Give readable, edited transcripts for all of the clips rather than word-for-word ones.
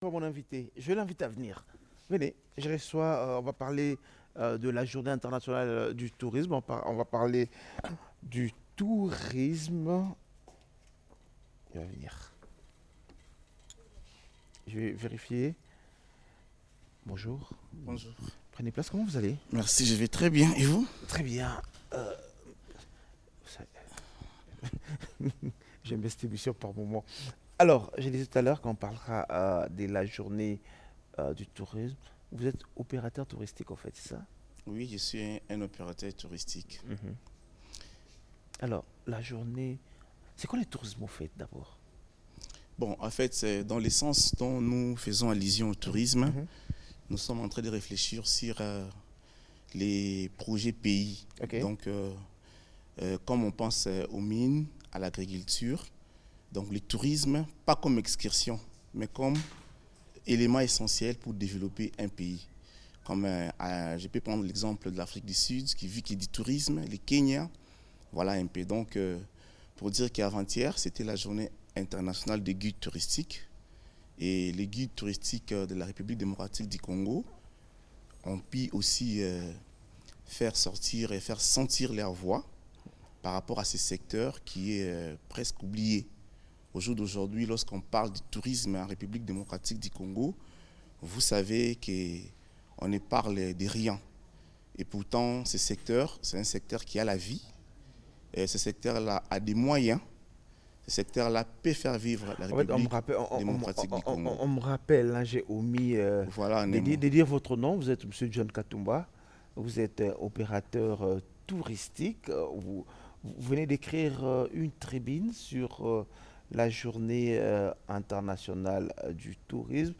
Pour mon invité, je l'invite à venir. Venez, je reçois, on va parler de la journée internationale du tourisme. On va parler du tourisme. Il va venir. Je vais vérifier. Bonjour. Bonjour. Prenez place, comment vous allez? Merci, je vais très bien. Et vous? Très bien. Ça- J'ai une distribution par moment. Alors, j'ai dit tout à l'heure qu'on parlera de la journée du tourisme. Vous êtes opérateur touristique, en fait, c'est ça? Oui, je suis un opérateur touristique. Mhm. Alors, la journée, c'est quoi le tourisme au fait d'abord? Bon, en fait, c'est dans le sens dont nous faisons allusion au tourisme, Mhm. nous sommes en train de réfléchir sur les projets pays. Ok. Donc, comme on pense aux mines, à l'agriculture, donc le tourisme, pas comme excursion, mais comme élément essentiel pour développer un pays. Comme je peux prendre l'exemple de l'Afrique du Sud, qui dit tourisme, le Kenya, voilà un peu. Donc, pour dire qu'avant-hier, c'était la journée internationale des guides touristiques. Et les guides touristiques de la République démocratique du Congo ont pu aussi faire sortir et faire sentir leur voix par rapport à ce secteur qui est presque oublié. Au jour d'aujourd'hui, lorsqu'on parle du tourisme en République démocratique du Congo, vous savez qu'on ne parle de rien. Et pourtant, ce secteur, c'est un secteur qui a la vie. Et ce secteur-là a des moyens. Ce secteur-là peut faire vivre la En fait, République démocratique du Congo. on me rappelle, hein, j'ai omis Voilà un de mot. dire votre nom. Vous êtes M. John Katumba. Vous êtes opérateur touristique. Vous venez d'écrire une tribune sur la journée internationale du tourisme.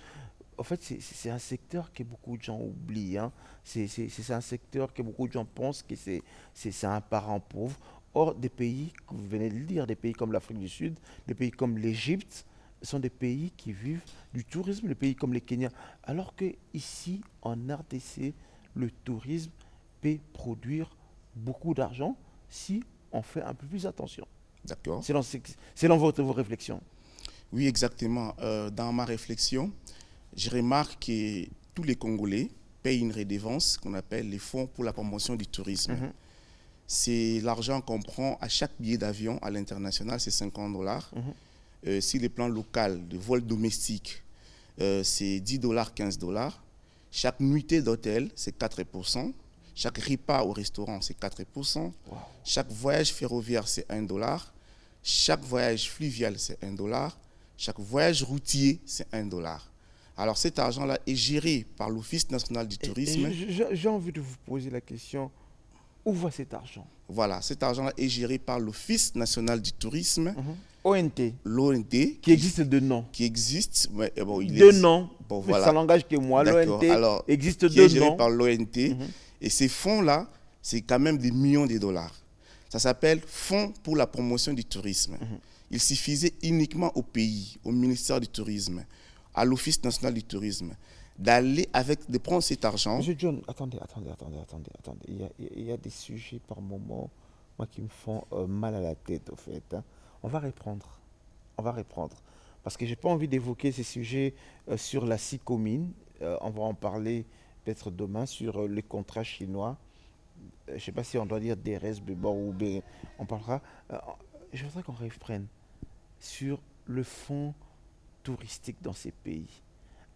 En fait, c'est un secteur que beaucoup de gens oublient, hein. C'est un secteur que beaucoup de gens pensent que c'est un parent pauvre. Or, des pays, comme vous venez de le dire, des pays comme l'Afrique du Sud, des pays comme l'Égypte, sont des pays qui vivent du tourisme, des pays comme le Kenya. Alors que ici, en RDC, le tourisme peut produire beaucoup d'argent si on fait un peu plus attention. D'accord. Selon vos réflexions. Oui, exactement. Dans ma réflexion, je remarque que tous les Congolais payent une redevance qu'on appelle les fonds pour la promotion du tourisme. Mhm, C'est l'argent qu'on prend à chaque billet d'avion à l'international, c'est 50 dollars. mhm. Si les plans local de vol domestique, c'est 10 dollars, 15 dollars. Chaque nuitée d'hôtel, c'est 4%. Chaque repas au restaurant, c'est 4%. Wow. Chaque voyage ferroviaire, c'est 1 dollar. Chaque voyage fluvial, c'est 1 dollar. Chaque voyage routier, c'est 1 dollar. Alors cet argent-là est géré par l'Office national du tourisme. J'ai envie de vous poser la question, où va cet argent? Voilà, cet argent-là est géré par l'Office national du tourisme, ONT, l'ONT, qui existe de nom. qui existe. Mais, bon, Deux noms, bon, plus ça voilà. langage que moi. D'accord. L'ONT Alors, existe qui est deux géré noms. par l'ONT. Mhm. Et ces fonds-là, c'est quand même des millions de dollars. Ça s'appelle Fonds pour la promotion du tourisme. Il suffisait uniquement au pays, au ministère du tourisme, à l'Office national du tourisme, de prendre cet argent. Monsieur John, attendez. Il y a des sujets par moment, moi, qui me font mal à la tête, au fait, hein. On va reprendre. Parce que j'ai pas envie d'évoquer ces sujets sur la SICOMINE. On va en parler peut-être demain sur les contrats chinois. Je ne sais pas si on doit dire DRS, Bébor ou B. On parlera. Je voudrais qu'on reprenne sur le fonds touristique dans ces pays.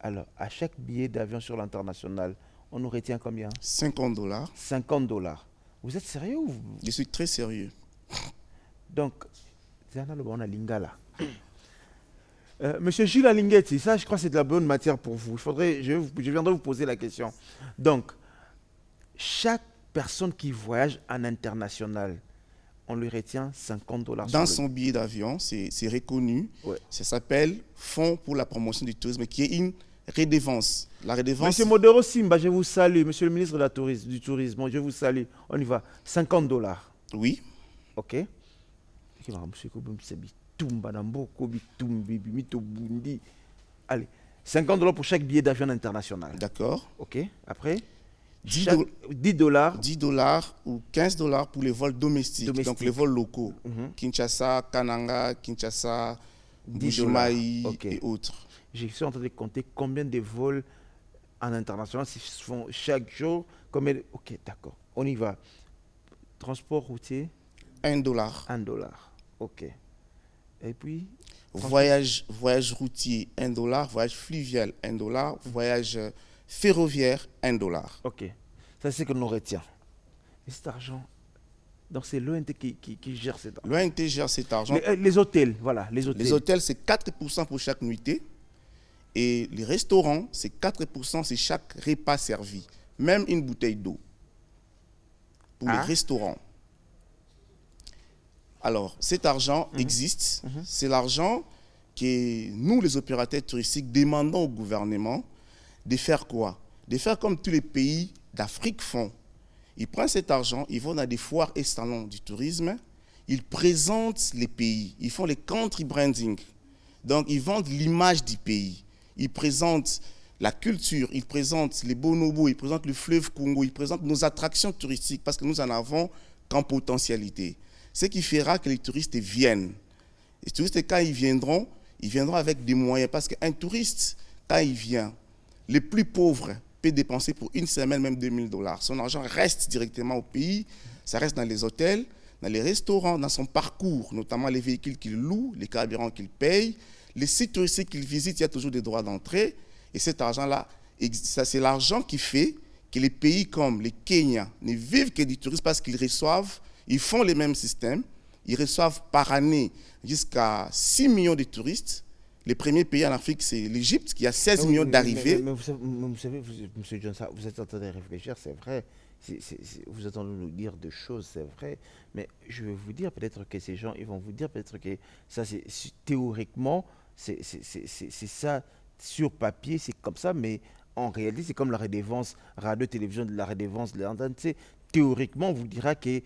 Alors, à chaque billet d'avion sur l'international, on nous retient combien? 50 dollars. 50 dollars. Vous êtes sérieux ou Je suis très sérieux. Donc, c'est un album à Lingala. Monsieur Gilles Alinguetti, ça, je crois que c'est de la bonne matière pour vous. Je viendrai vous poser la question. Donc, chaque personne qui voyage en international, on lui retient 50 dollars. Dans son billet d'avion, c'est reconnu. Ouais. Ça s'appelle Fonds pour la promotion du tourisme, qui est une redevance. La redevance. Monsieur Modero Simba, je vous salue. Monsieur le ministre du Tourisme, je vous salue. On y va. 50 dollars. Oui. OK. Allez, 50 dollars pour chaque billet d'avion international. D'accord. OK. Après, 10 10 dollars. 10 dollars ou 15 dollars pour les vols domestiques, donc les vols locaux. Kinshasa, Kananga, Kinshasa, 10 dollars. Bujimaï OK. et autres. Je suis en train de compter combien de vols en international se font chaque jour. Ok, d'accord. On y va. Transport routier, $1. $1. Ok. Et puis, Voyage routier, $1. Voyage fluvial, $1. Voyage ferroviaire, $1. ok. Ça, c'est ce que l'on retient. Et cet argent, donc c'est l'ONT qui gère cet argent. L'ONT gère cet argent. Les hôtels, voilà, les hôtels. Les hôtels, c'est 4% pour chaque nuitée. Et les restaurants, c'est 4%, c'est chaque repas servi. Même une bouteille d'eau. Pour les restaurants. Alors, cet argent existe. C'est l'argent que nous, les opérateurs touristiques, demandons au gouvernement de faire quoi? De faire comme tous les pays d'Afrique font. Ils prennent cet argent, ils vont dans des foires et salons du tourisme, ils présentent les pays, ils font les country branding. Donc, ils vendent l'image du pays. Ils présentent la culture, ils présentent les bonobos, ils présentent le fleuve Congo, ils présentent nos attractions touristiques parce que nous en avons qu'en potentialité. Ce qui fera que les touristes viennent. Les touristes, quand ils viendront avec des moyens parce qu'un touriste, quand il vient, les plus pauvres peut dépenser pour une semaine même $2000. Son argent reste directement au pays, ça reste dans les hôtels, dans les restaurants, dans son parcours, notamment les véhicules qu'il loue, les carburants qu'il paye, les sites touristiques qu'il visite, il y a toujours des droits d'entrée. Et cet argent-là, c'est l'argent qui fait que les pays comme les Kenya ne vivent que du tourisme parce qu'ils reçoivent, ils font les mêmes systèmes, ils reçoivent par année jusqu'à 6 millions de touristes. Les premiers pays en Afrique, c'est l'Égypte, qui a 16 millions d'arrivées. Mais vous savez, M. Johnson, vous êtes en train de réfléchir, c'est vrai. Vous êtes en train de nous dire des choses, c'est vrai. Mais je vais vous dire peut-être que ces gens, ils vont vous dire peut-être que ça, c'est théoriquement, c'est ça, sur papier, c'est comme ça, mais en réalité, c'est comme la redevance radio-télévision, de la redevance de l'antenne. Théoriquement, on vous dira qu'il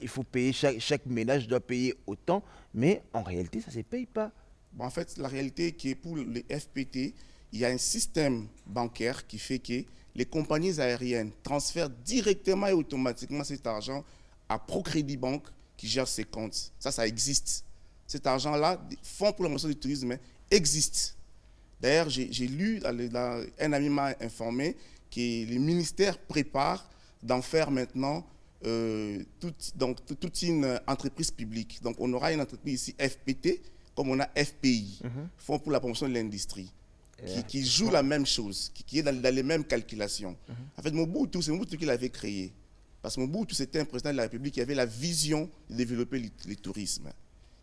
faut payer, chaque ménage doit payer autant, mais en réalité, ça ne se paye pas. Bon, en fait, la réalité est que pour les FPT, il y a un système bancaire qui fait que les compagnies aériennes transfèrent directement et automatiquement cet argent à ProCrédit Bank qui gère ses comptes. Ça existe. Cet argent-là, Fonds pour la promotion du tourisme, existe. D'ailleurs, j'ai lu, un ami m'a informé que les ministères préparent d'en faire maintenant toute une entreprise publique. Donc, on aura une entreprise ici, FPT, comme on a FPI, Fonds pour la promotion de l'industrie, qui joue la même chose, qui est dans les mêmes calculations. En fait, Mobutu, c'est Mobutu qui l'avait créé. Parce que Mobutu, c'était un président de la République qui avait la vision de développer le tourisme.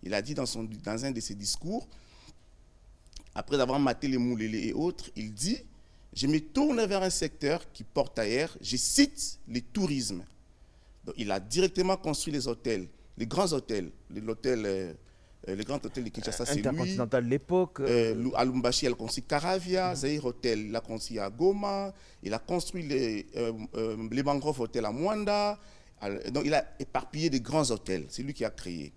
Il a dit dans un de ses discours, après avoir maté les moulélés et autres, il dit « Je me tourne vers un secteur qui porte ailleurs, je cite le tourisme ». Donc, il a directement construit les hôtels, les grands hôtels, le grand hôtel de Kinshasa, c'est lui. Intercontinental de l'époque. À Lumbashi, il a construit Caravia, Zahir Hotel, il a construit à Goma, il a construit les Mangrove Hotel à Mwanda. Donc, il a éparpillé des grands hôtels, c'est lui qui a créé.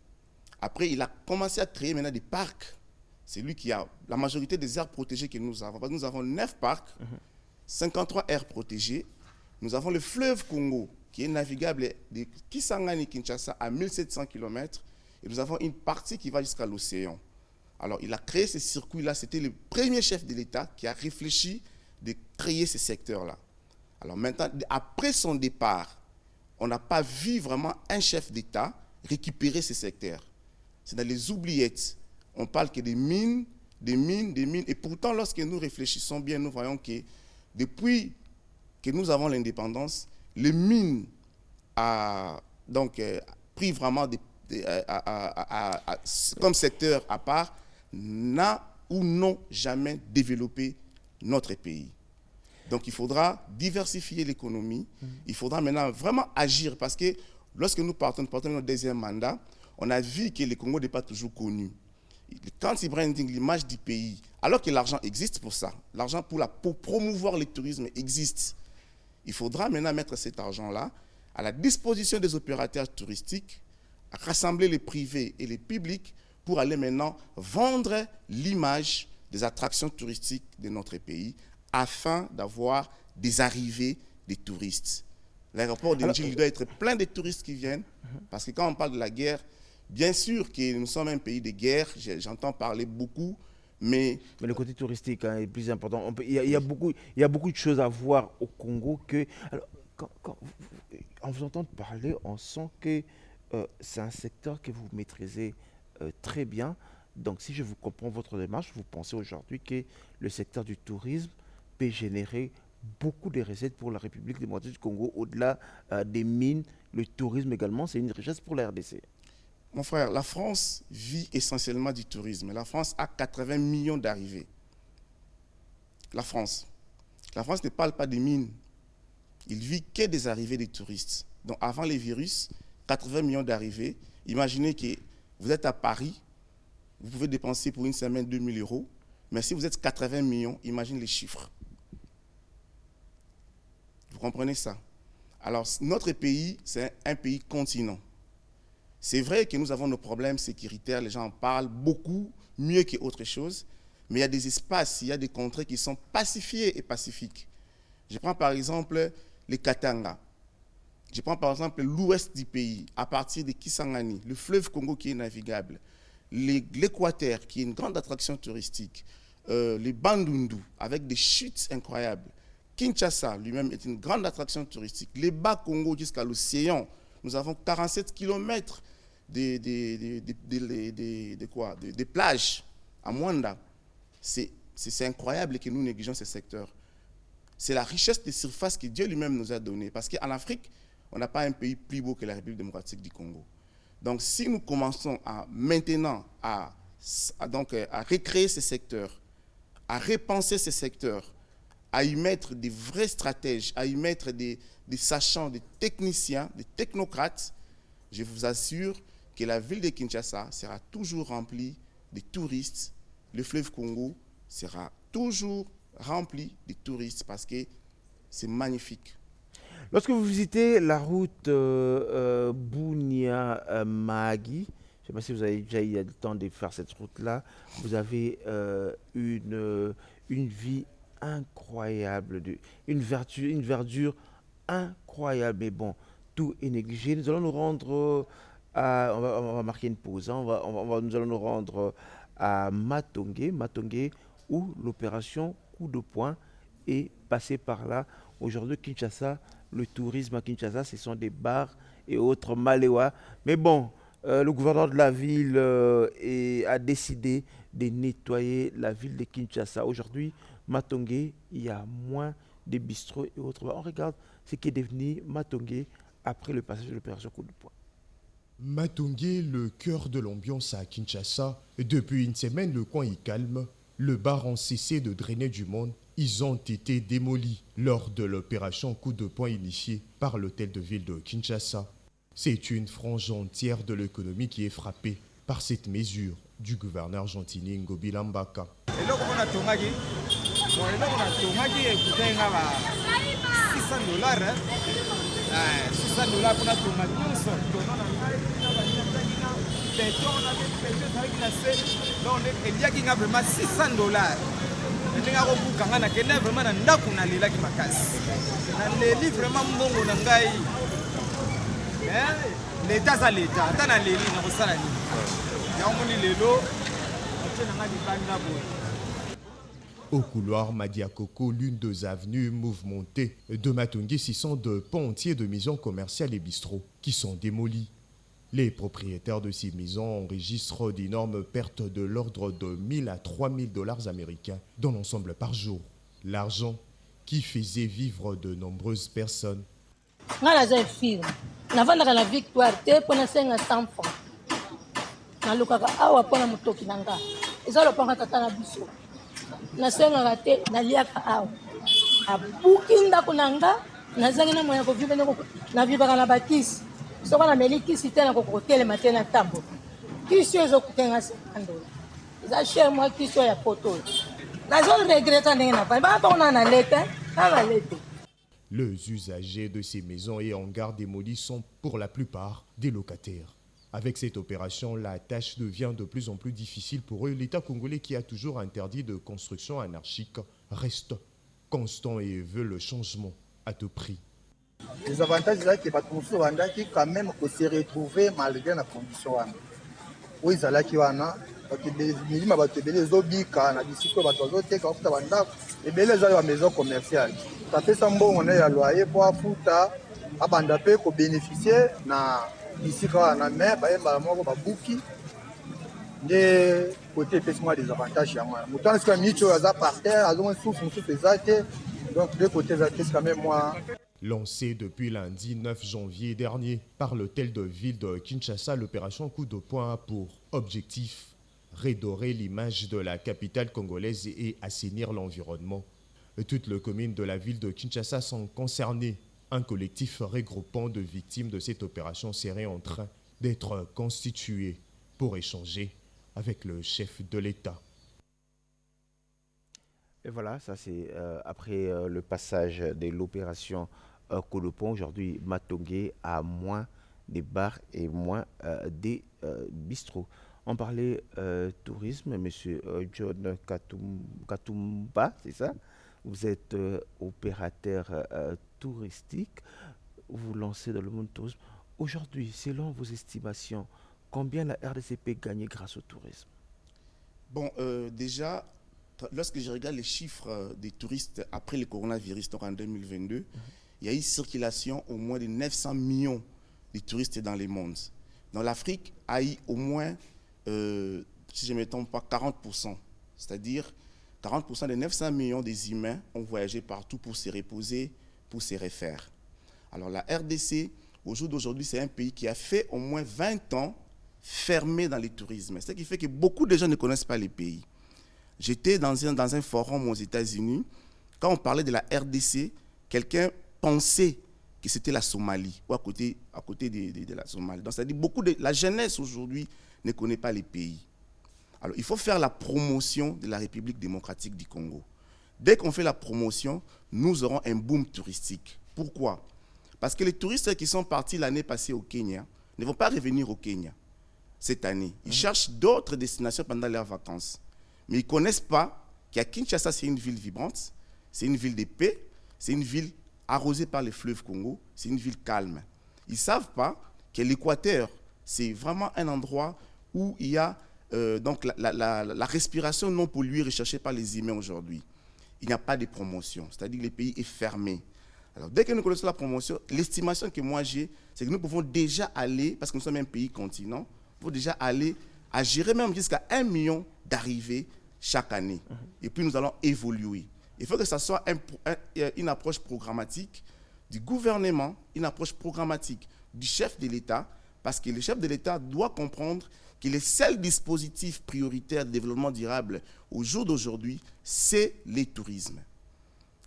Après, il a commencé à créer maintenant des parcs. C'est lui qui a la majorité des aires protégées que nous avons. Parce que nous avons 9 parcs, 53 aires protégées. Nous avons le fleuve Congo, qui est navigable de Kisangani, Kinshasa, à 1700 km. Et nous avons une partie qui va jusqu'à l'océan. Alors, il a créé ce circuit-là. C'était le premier chef de l'État qui a réfléchi de créer ce secteur-là. Alors maintenant, après son départ, on n'a pas vu vraiment un chef d'État récupérer ce secteur. C'est dans les oubliettes. On parle que des mines, des mines, des mines. Et pourtant, lorsque nous réfléchissons bien, nous voyons que depuis que nous avons l'indépendance, les mines ont pris vraiment comme secteur à part, n'a ou n'ont jamais développé notre pays. Donc il faudra diversifier l'économie, il faudra maintenant vraiment agir parce que lorsque nous partons notre deuxième mandat, on a vu que le Congo n'est pas toujours connu. Quand il branding l'image du pays, alors que l'argent existe pour ça, l'argent pour promouvoir le tourisme existe, il faudra maintenant mettre cet argent-là à la disposition des opérateurs touristiques, à rassembler les privés et les publics pour aller maintenant vendre l'image des attractions touristiques de notre pays afin d'avoir des arrivées des touristes. L'aéroport de Njili doit être plein de touristes qui viennent parce que quand on parle de la guerre, bien sûr que nous sommes un pays de guerre, j'entends parler beaucoup, Mais Mais le côté touristique hein, est plus important. Il y a il y a beaucoup de choses à voir au Congo que... Alors, en vous entendant parler, on sent que c'est un secteur que vous maîtrisez très bien. Donc, si je vous comprends votre démarche, vous pensez aujourd'hui que le secteur du tourisme peut générer beaucoup de recettes pour la République démocratique du Congo, au-delà des mines. Le tourisme également, c'est une richesse pour la RDC. mon frère, la France vit essentiellement du tourisme. La France a 80 millions d'arrivées. La France. La France ne parle pas des mines. Il vit que des arrivées des touristes. Donc avant les virus, 80 millions d'arrivées. Imaginez que vous êtes à Paris, vous pouvez dépenser pour une semaine 2000 euros. Mais si vous êtes 80 millions, imaginez les chiffres. Vous comprenez ça? Alors, notre pays, c'est un pays continent. C'est vrai que nous avons nos problèmes sécuritaires, les gens en parlent beaucoup, mieux qu'autre chose, mais il y a des espaces, il y a des contrées qui sont pacifiées et pacifiques. Je prends par exemple les Katanga. Je prends par exemple l'ouest du pays, à partir de Kisangani, le fleuve Congo qui est navigable, l'Équateur qui est une grande attraction touristique, les Bandundu avec des chutes incroyables. Kinshasa lui-même est une grande attraction touristique. Les bas Congo jusqu'à l'océan, nous avons 47 km des plages à Mwanda. C'est incroyable que nous négligeons ces secteurs. C'est la richesse des surfaces que Dieu lui-même nous a donnée. Parce qu'en Afrique, on n'a pas un pays plus beau que la République démocratique du Congo. Donc si nous commençons maintenant à recréer ces secteurs, à repenser ces secteurs, à y mettre des vrais stratèges, à y mettre des sachants, des techniciens, des technocrates, je vous assure que la ville de Kinshasa sera toujours remplie de touristes. Le fleuve Congo sera toujours rempli de touristes parce que c'est magnifique. Lorsque vous visitez la route Bunia-Mahagi, je ne sais pas si vous avez déjà eu le temps de faire cette route-là, vous avez une vie incroyable, une verdure incroyable. Mais bon, tout est négligé. Nous allons nous rendre on va marquer une pause. Hein. Nous allons nous rendre à Matongé, où l'opération coup de poing est passée par là. Aujourd'hui, Kinshasa, le tourisme à Kinshasa, ce sont des bars et autres maléwa. Mais bon, le gouverneur de la ville a décidé de nettoyer la ville de Kinshasa. Aujourd'hui, Matongé, il y a moins de bistrots et autres. On regarde ce qui est devenu Matongé après le passage de l'opération coup de poing. Matongé, le cœur de l'ambiance à Kinshasa. Depuis une semaine, le coin est calme. Le bar ont cessé de drainer du monde. Ils ont été démolis lors de l'opération coup de poing initiée par l'hôtel de ville de Kinshasa. C'est une frange entière de l'économie qui est frappée par cette mesure du gouverneur argentinien Ngobi Lambaka. Au couloir Madiakoko, l'une des avenues mouvementées de Matongé, ce sont de pans entiers de maisons commerciales et bistrots qui sont démolis. Les propriétaires de ces maisons enregistrent d'énormes pertes de l'ordre de 1000 à 3000 dollars américains dans l'ensemble par jour. L'argent qui faisait vivre de nombreuses personnes. Les usagers de ces maisons et hangars démolis sont pour la plupart des locataires. Avec cette opération, la tâche devient de plus en plus difficile pour eux. L'État congolais, qui a toujours interdit de construction anarchique, reste constant et veut le changement à tout prix. Les avantages, c'est que les qui quand même se retrouver malgré la condition. Oui, ça là qui wana milima bato ebele ezobika na bisika oyo bato bazoteka bafuta bandako ebele eza ba maison commerciale tapesa mbongo na ya loyer mpo afuta abanda mpe kobénéficie na bisika wana me bayembala moko babuki nde kote epesi mwa désavantage yango wana moto wana sika miniti oyo aza par terre azomoi sufu mosusu eza te donc de côté eza epesi quand même mwa. Lancé depuis lundi 9 janvier dernier par l'hôtel de ville de Kinshasa, l'opération Coup de poing a pour objectif redorer l'image de la capitale congolaise et assainir l'environnement. Toutes les communes de la ville de Kinshasa sont concernées. Un collectif regroupant de victimes de cette opération serait en train d'être constitué pour échanger avec le chef de l'État. Et voilà, ça c'est après le passage de l'opération Coup de poing. Aujourd'hui, Matongé a moins des bars et moins des bistrots. On parlait tourisme, monsieur John Katumba, c'est ça? Vous êtes opérateur touristique, vous lancez dans le monde du tourisme. Aujourd'hui, selon vos estimations, combien la RDC peut gagner grâce au tourisme? Bon, déjà, lorsque je regarde les chiffres des touristes après le coronavirus, donc en 2022, il y a eu circulation au moins de 900 millions de touristes dans le monde. Dans l'Afrique, a eu au moins, si je ne me trompe pas, 40%. C'est-à-dire 40% des 900 millions des humains ont voyagé partout pour se reposer, pour se refaire. Alors la RDC, au jour d'aujourd'hui, c'est un pays qui a fait au moins 20 ans fermé dans le tourisme. Ce qui fait que beaucoup de gens ne connaissent pas les pays. J'étais dans un forum aux États-Unis. Quand on parlait de la RDC, quelqu'un pensait que c'était la Somalie ou à côté de la Somalie. Donc, c'est-à-dire la jeunesse aujourd'hui ne connaît pas les pays. Alors, il faut faire la promotion de la République démocratique du Congo. Dès qu'on fait la promotion, nous aurons un boom touristique. Pourquoi? Parce que les touristes qui sont partis l'année passée au Kenya ne vont pas revenir au Kenya cette année. Ils cherchent d'autres destinations pendant leurs vacances. Mais ils ne connaissent pas qu'à Kinshasa, c'est une ville vibrante, c'est une ville de paix, c'est une ville arrosée par le fleuve Congo, c'est une ville calme. Ils ne savent pas que l'Équateur, c'est vraiment un endroit où il y a donc la respiration non polluée recherchée par les humains aujourd'hui. Il n'y a pas de promotion, c'est-à-dire que le pays est fermé. Alors, dès que nous connaissons la promotion, l'estimation que moi j'ai, c'est que nous pouvons déjà aller, parce que nous sommes un pays continent, nous pouvons déjà aller à gérer même jusqu'à 1 million d'arrivées chaque année. Et puis nous allons évoluer. Il faut que ce soit une approche programmatique du gouvernement, une approche programmatique du chef de l'État, parce que le chef de l'État doit comprendre que le seul dispositif prioritaire de développement durable au jour d'aujourd'hui, c'est le tourisme.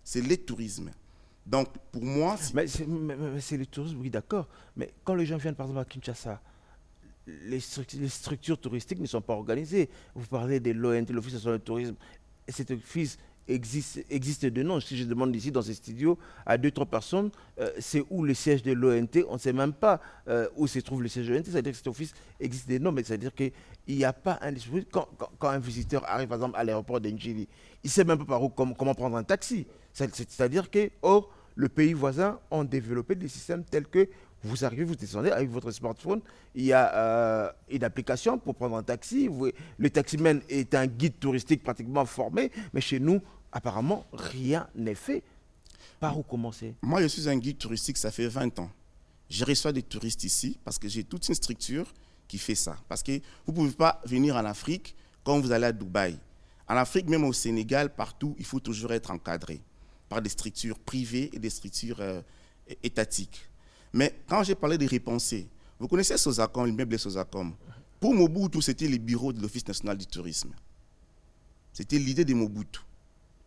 C'est le tourisme. Donc, pour moi... Mais c'est le tourisme, oui, d'accord. Mais quand les gens viennent, par exemple, à Kinshasa, les structures touristiques ne sont pas organisées. Vous parlez de l'ONT, l'Office national du tourisme. Et cet office existe de nom. Si je demande ici, dans ces studios, à 2-3 personnes, c'est où le siège de l'ONT, on ne sait même pas où se trouve le siège de l'ONT. C'est-à-dire que cet office existe de nom, mais c'est-à-dire qu'il n'y a pas un dispositif. Quand un visiteur arrive, par exemple, à l'aéroport d'Njili, il ne sait même pas par où, comment prendre un taxi. C'est-à-dire que, or, le pays voisin ont développé des systèmes tels que vous arrivez, vous descendez avec votre smartphone, il y a une application pour prendre un taxi. Le taximan est un guide touristique pratiquement formé, mais chez nous, apparemment, rien n'est fait. Par où commencer? Moi, je suis un guide touristique, ça fait 20 ans. Je reçois des touristes ici parce que j'ai toute une structure qui fait ça. Parce que vous ne pouvez pas venir en Afrique quand vous allez à Dubaï. En Afrique, même au Sénégal, partout, il faut toujours être encadré par des structures privées et des structures étatiques. Mais quand j'ai parlé de repenser, vous connaissez Sosacom, l'immeuble Sosacom. Pour Mobutu, c'était le bureau de l'Office national du tourisme. C'était l'idée de Mobutu.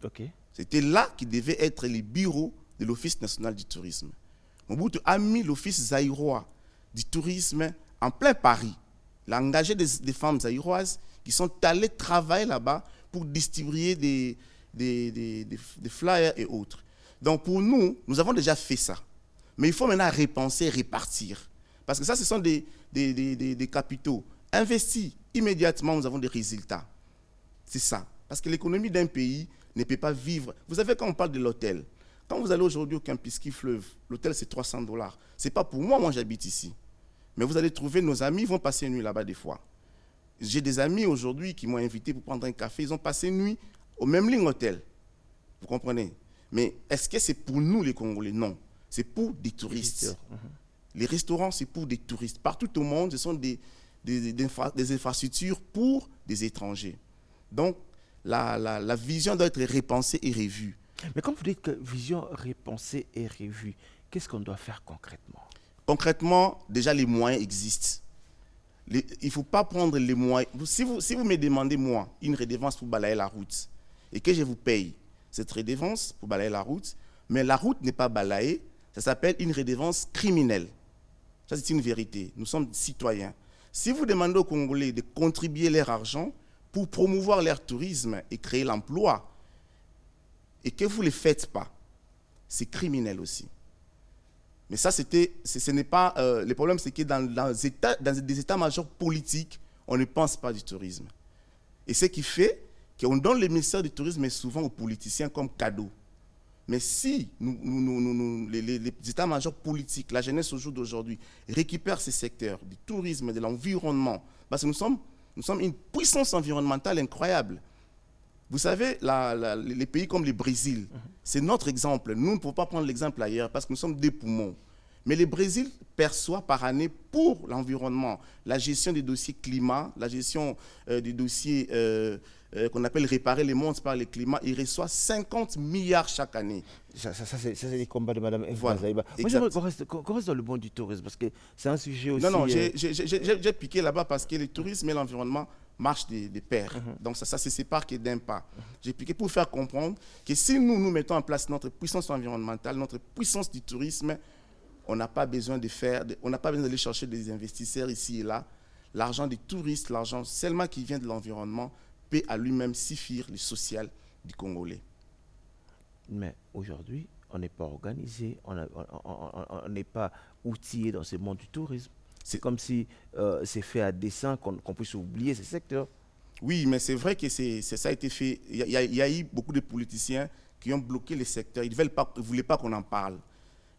Okay. C'était là qui devait être le bureau de l'Office national du tourisme. Mobutu a mis l'Office zaïrois du tourisme en plein Paris. Il a engagé des femmes zaïroises qui sont allées travailler là-bas pour distribuer des flyers et autres. Donc pour nous, nous avons déjà fait ça. Mais il faut maintenant repenser, repartir. Parce que ça, ce sont des capitaux investis. Immédiatement, nous avons des résultats. C'est ça. Parce que l'économie d'un pays ne peut pas vivre. Vous savez, quand on parle de l'hôtel, quand vous allez aujourd'hui au Kempinski Fleuve, l'hôtel c'est $300. Ce n'est pas pour moi, moi j'habite ici. Mais vous allez trouver, nos amis vont passer une nuit là-bas des fois. J'ai des amis aujourd'hui qui m'ont invité pour prendre un café. Ils ont passé une nuit au même ligne hôtel. Vous comprenez? Mais est-ce que c'est pour nous les Congolais? Non. C'est pour des touristes. Les restaurants, c'est pour des touristes. Partout au monde, ce sont des infrastructures pour des étrangers. Donc, la vision doit être repensée et revue. Mais quand vous dites que vision repensée et revue, qu'est-ce qu'on doit faire concrètement? Concrètement, déjà, les moyens existent. Il ne faut pas prendre les moyens. Si vous me demandez, moi, une redevance pour balayer la route, et que je vous paye cette redevance pour balayer la route, mais la route n'est pas balayée, ça s'appelle une redevance criminelle. Ça, c'est une vérité. Nous sommes citoyens. Si vous demandez aux Congolais de contribuer leur argent pour promouvoir leur tourisme et créer l'emploi, et que vous ne le faites pas, c'est criminel aussi. Mais ça, ce n'est pas... le problème, c'est que dans des états-majors politiques, on ne pense pas du tourisme. Et ce qui fait qu'on donne le ministère du tourisme souvent aux politiciens comme cadeau. Mais si les états-majors politiques, la jeunesse au jour d'aujourd'hui, récupèrent ces secteurs du tourisme, de l'environnement, parce que nous sommes une puissance environnementale incroyable. Vous savez, les pays comme le Brésil, c'est notre exemple. Nous ne pouvons pas prendre l'exemple ailleurs parce que nous sommes des poumons. Mais le Brésil perçoit par année pour l'environnement, la gestion des dossiers climat, la gestion des dossiers qu'on appelle réparer les mondes par le climat, il reçoit 50 milliards chaque année. Ça c'est les combats de Mme Eve Voilà, Bazaïba. Moi, j'aimerais qu'on reste dans le monde du tourisme parce que c'est un sujet aussi... Non, j'ai piqué là-bas parce que le tourisme et l'environnement marchent des pairs. Donc ça se sépare que d'un pas. J'ai piqué pour faire comprendre que si nous mettons en place notre puissance environnementale, notre puissance du tourisme, on n'a pas besoin d'aller chercher des investisseurs ici et là. L'argent des touristes, l'argent seulement qui vient de l'environnement, peut à lui-même suffire le social du Congolais. Mais aujourd'hui, on n'est pas organisé, on n'est pas outillé dans ce monde du tourisme. C'est comme si c'est fait à dessein qu'on puisse oublier ces secteurs. Oui, mais c'est vrai que ça a été fait. Il y a eu beaucoup de politiciens qui ont bloqué les secteurs. Ils ne voulaient pas qu'on en parle.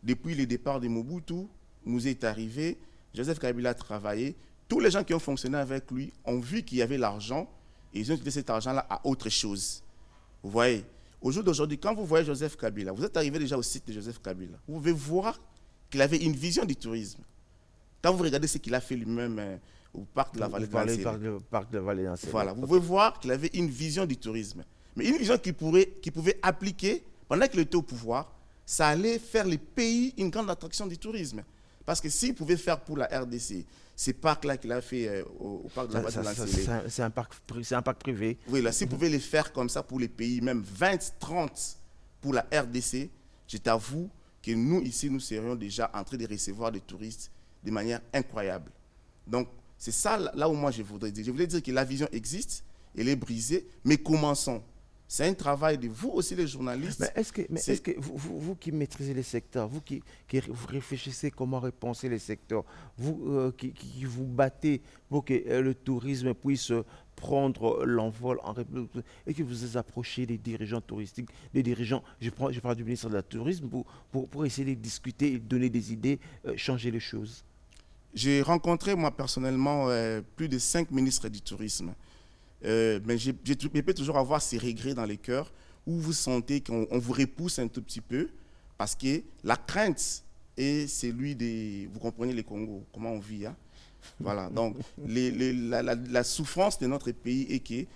Depuis le départ de Mobutu, nous est arrivé, Joseph Kabila a travaillé. Tous les gens qui ont fonctionné avec lui ont vu qu'il y avait l'argent et ils ont utilisé cet argent-là à autre chose. Vous voyez, au jour d'aujourd'hui, quand vous voyez Joseph Kabila, vous êtes arrivé déjà au site de Joseph Kabila, vous pouvez voir qu'il avait une vision du tourisme. Quand vous regardez ce qu'il a fait lui-même au parc de la Vallée de Lancé, parc de la Vallée de Lancé. Voilà, vous pouvez voir qu'il avait une vision du tourisme. Mais une vision qu'il pouvait appliquer pendant qu'il était au pouvoir, ça allait faire les pays une grande attraction du tourisme. Parce que s'il pouvait faire pour la RDC, ces parcs-là qu'il a fait au parc de la Vallée de Lancé. C'est un parc privé. Oui, là, s'il pouvait les faire comme ça pour les pays, même 20, 30 pour la RDC, je t'avoue que nous, ici, nous serions déjà en train de recevoir des touristes de manière incroyable. Donc, c'est ça là où moi je voudrais dire. Je voulais dire que la vision existe, elle est brisée, mais commençons. C'est un travail de vous aussi, les journalistes. Mais est-ce que vous qui maîtrisez les secteurs, vous qui vous réfléchissez comment repenser les secteurs, vous qui vous battez pour que le tourisme puisse prendre l'envol en République et que vous approchez des dirigeants touristiques, des dirigeants, je parle du ministre de la Tourisme, pour essayer de discuter, donner des idées, changer les choses? J'ai rencontré, moi, personnellement, plus de 5 ministres du tourisme. Mais je peux toujours avoir ces regrets dans les cœurs où vous sentez qu'on vous repousse un tout petit peu parce que la crainte est celui des... Vous comprenez les Congos, comment on vit, hein? Voilà, donc la souffrance de notre pays est que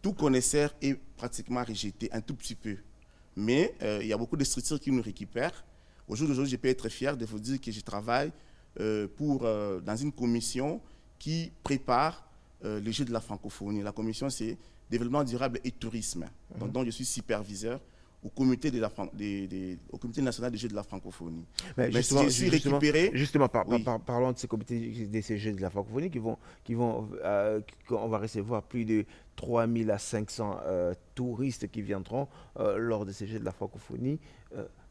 tout connaisseur est pratiquement rejeté un tout petit peu. Mais il y a beaucoup de structures qui nous récupèrent. Au jour d'aujourd'hui, je peux être fier de vous dire que je travaille dans une commission qui prépare les Jeux de la francophonie. La commission, c'est développement durable et tourisme. Donc je suis superviseur au comité, au comité national des Jeux de la francophonie. Mais je suis récupéré... Justement, parlons de ces comités, de ces Jeux de la francophonie qu'on va recevoir plus de 3000 à 500 touristes qui viendront lors de ces Jeux de la francophonie.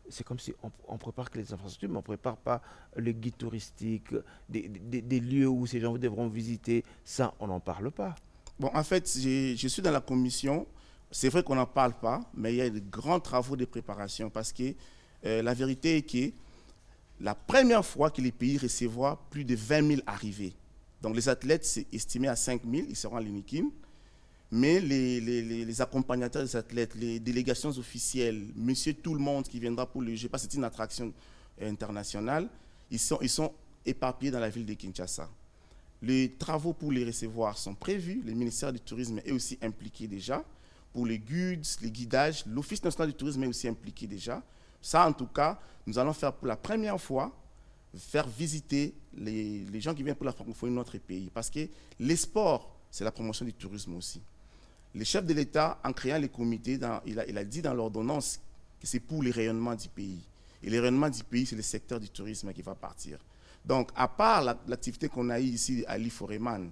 C'est comme si on prépare que les infrastructures, mais on ne prépare pas le guide touristique, des lieux où ces gens devront visiter. Ça, on n'en parle pas. Bon, en fait, je suis dans la commission. C'est vrai qu'on n'en parle pas, mais il y a de grands travaux de préparation parce que la vérité est que la première fois que les pays recevront plus de 20 000 arrivées, Donc les athlètes, c'est estimé à 5 000, ils seront à l'Inikin. Mais les accompagnateurs des athlètes, les délégations officielles, monsieur tout le monde qui viendra pour le jeu, parce que c'est une attraction internationale, ils sont éparpillés dans la ville de Kinshasa. Les travaux pour les recevoir sont prévus. Le ministère du Tourisme est aussi impliqué déjà. Pour les guides, les guidages, l'Office national du tourisme est aussi impliqué déjà. Ça, en tout cas, nous allons faire pour la première fois, faire visiter les gens qui viennent pour la francophonie de notre pays. Parce que les sports, c'est la promotion du tourisme aussi. Le chef de l'État, en créant les comités, il a dit dans l'ordonnance que c'est pour le rayonnement du pays. Et le rayonnement du pays, c'est le secteur du tourisme qui va partir. Donc, à part l'activité qu'on a eue ici à l'Iforeman,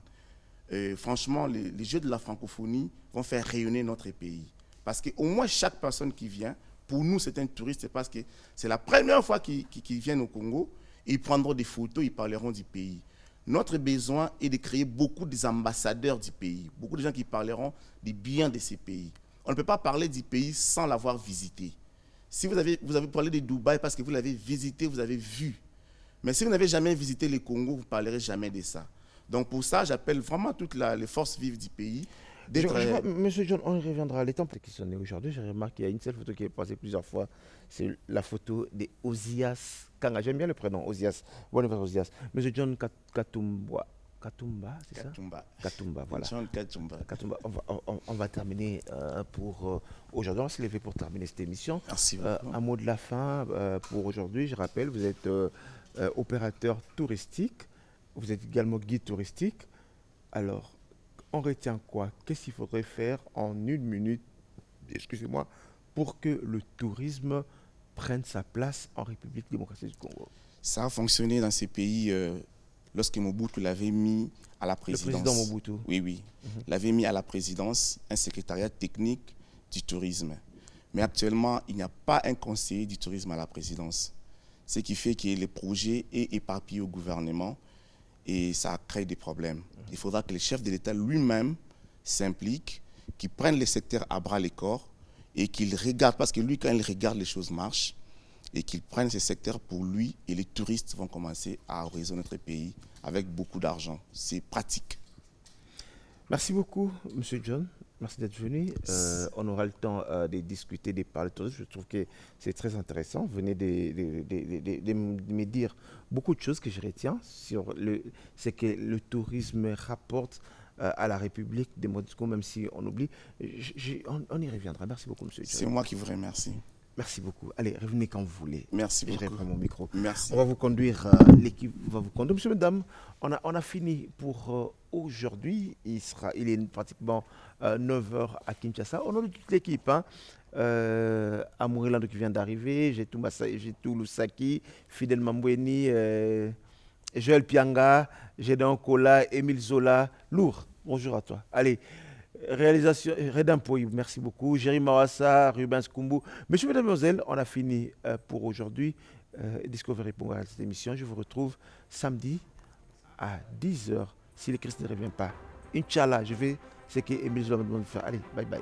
franchement, les Jeux de la francophonie vont faire rayonner notre pays. Parce qu'au moins, chaque personne qui vient, pour nous, c'est un touriste, parce que c'est la première fois qu'ils viennent au Congo. Ils prendront des photos, ils parleront du pays. Notre besoin est de créer beaucoup d'ambassadeurs du pays, beaucoup de gens qui parleront des biens de ces pays. On ne peut pas parler du pays sans l'avoir visité. Si vous avez parlé de Dubaï parce que vous l'avez visité, vous avez vu. Mais si vous n'avez jamais visité le Congo, vous ne parlerez jamais de ça. Donc pour ça, j'appelle vraiment toutes les forces vives du pays. Monsieur John, on y reviendra. Les temples qui sont nés aujourd'hui, j'ai remarqué qu'il y a une seule photo qui est passée plusieurs fois. C'est la photo des Osias Kanga. J'aime bien le prénom, Osias. Bon anniversaire, Osias. Monsieur John Katumba. Katumba, c'est ça? Katumba, voilà. John Katumba. On va terminer pour aujourd'hui. On va se lever pour terminer cette émission. Merci beaucoup. Un mot de la fin pour aujourd'hui. Je rappelle, vous êtes opérateur touristique. Vous êtes également guide touristique. Alors, on retient quoi? Qu'est-ce qu'il faudrait faire en 1 minute, excusez-moi, pour que le tourisme prenne sa place en République démocratique du Congo? Ça a fonctionné dans ces pays lorsque Mobutu l'avait mis à la présidence. Le président Mobutu. Oui. L'avait mis à la présidence un secrétariat technique du tourisme. Mais actuellement, il n'y a pas un conseiller du tourisme à la présidence. Ce qui fait que le projet est éparpillé au gouvernement et ça crée des problèmes. Il faudra que le chef de l'État lui-même s'implique, qu'il prenne le secteur à bras le corps et qu'il regarde, parce que lui, quand il regarde, les choses marchent, et qu'il prenne ce secteur pour lui et les touristes vont commencer à horizonner notre pays avec beaucoup d'argent. C'est pratique. Merci beaucoup, Monsieur John. Merci d'être venu. On aura le temps de discuter, de parler de tourisme. Je trouve que c'est très intéressant. Vous venez de me dire beaucoup de choses que je retiens sur c'est que le tourisme rapporte à la République des Congo, même si on oublie. On y reviendra. Merci beaucoup, Monsieur John. C'est moi qui vous remercie. Merci beaucoup. Allez, revenez quand vous voulez. Merci beaucoup. Je reprends mon micro. Merci. On va vous conduire, l'équipe va vous conduire. Monsieur, mesdames, on a fini pour aujourd'hui. Il est pratiquement 9h à Kinshasa. On a toute l'équipe. Amourelando qui vient d'arriver, j'ai tout Lusaki, Fidel Mambweni, Joël Pianga, Gédéon Kola, Émile Zola. Lourd, bonjour à toi. Allez. Réalisation, Redin Poy, merci beaucoup. Jérémy Mawassa, Rubens Kumbu. Messieurs, mesdames, mesdemoiselles, on a fini pour aujourd'hui. Discovery pour cette émission. Je vous retrouve samedi à 10h si le Christ ne revient pas. Inch'Allah, je vais ce que Émile Zola me demande de faire. Allez, bye bye.